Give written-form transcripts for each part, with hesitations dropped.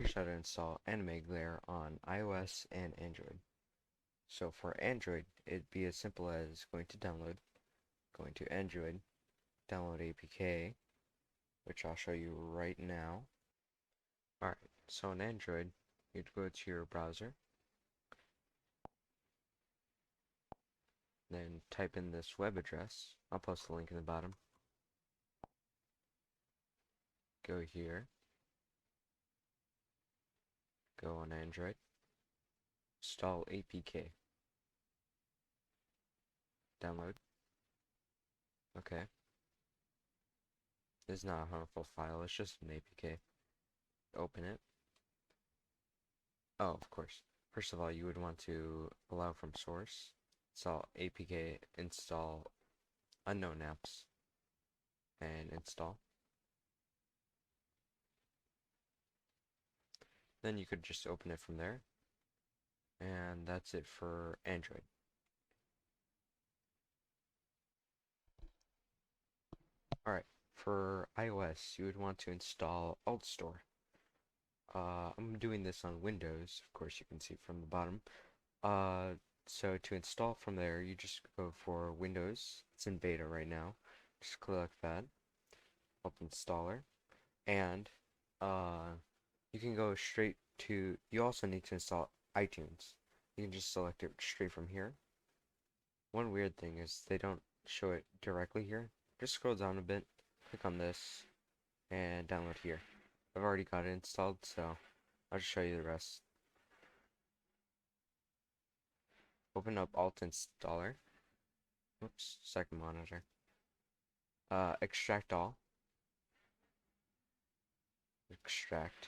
Here's how to install AnimeGlare on iOS and Android. So for Android, it'd be as simple as going to download, going to Android, download APK, which I'll show you right now. Alright, so on Android, you'd go to your browser, then type in this web address. I'll post the link in the bottom. Go here, go on Android, install APK, download. Okay. It's not a harmful file, it's just an APK. Open it. Oh, of course. First of all, you would want to allow from source. Install APK, install unknown apps, and install. Then you could just open it from there. And that's it for Android. Alright, for iOS, you would want to install altstore. I'm doing this on Windows, of course you can see from the bottom. So to install from there, you just go for Windows. It's in beta right now. Just click that, open installer, and you can go straight to. You also need to install iTunes. You can just select it straight from here. One weird thing is they don't show it directly here. Just scroll down a bit, click on this, and download here. I've already got it installed, so I'll just show you the rest. Open up Alt Installer. Oops, second monitor. Extract all. Extract.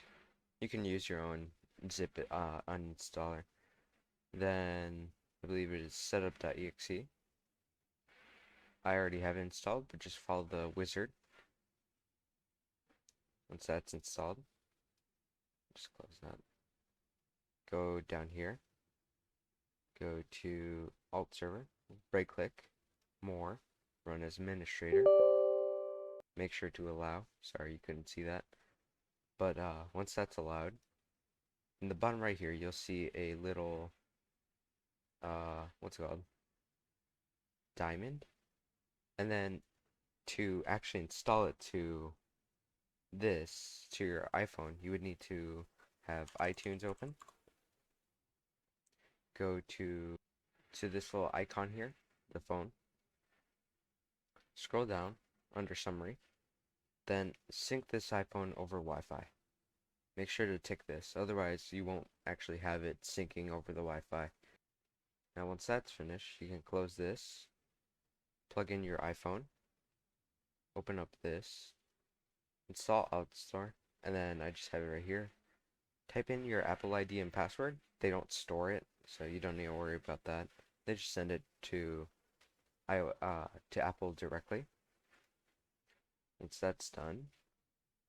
You can use your own zip uninstaller. Then I believe it is setup.exe. I already have it installed, but just follow the wizard. Once that's installed, just close that. Go down here. Go to altserver. Right click. More. Run as administrator. Make sure to allow. Sorry you couldn't see that. But once that's allowed, in the bottom right here you'll see a little what's it called? Diamond. And then to actually install it to your iPhone, you would need to have iTunes open. Go to this little icon here, the phone. Scroll down under summary. Then sync this iPhone over Wi-Fi. Make sure to tick this, otherwise you won't actually have it syncing over the Wi-Fi. Now once that's finished, you can close this, plug in your iPhone, open up this, install altstore, and then I just have it right here. Type in your Apple ID and password. They don't store it, so you don't need to worry about that. They just send it to Apple directly. Once that's done,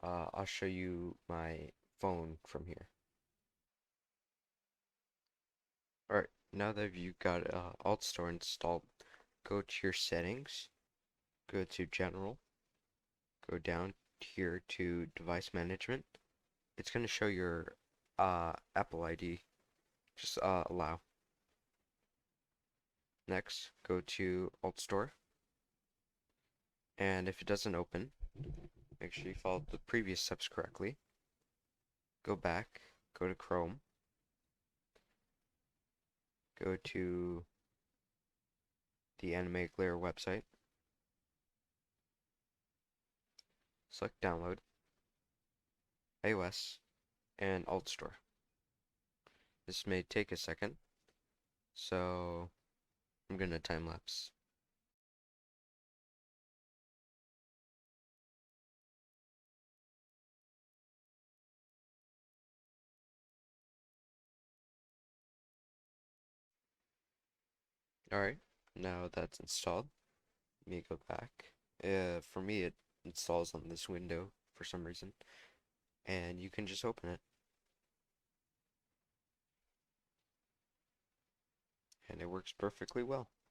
I'll show you my phone from here. Alright, now that you've got altstore installed, go to your settings, go to general, go down here to device management. It's going to show your Apple ID. Just allow. Next, go to altstore, and if it doesn't open, make sure you follow the previous steps correctly. Go back, go to Chrome, go to the AnimeGlare website, select download, iOS, and altstore. This may take a second, so I'm gonna time lapse. Alright, now that's installed, let me go back. For me, it installs on this window for some reason, and you can just open it. And it works perfectly well.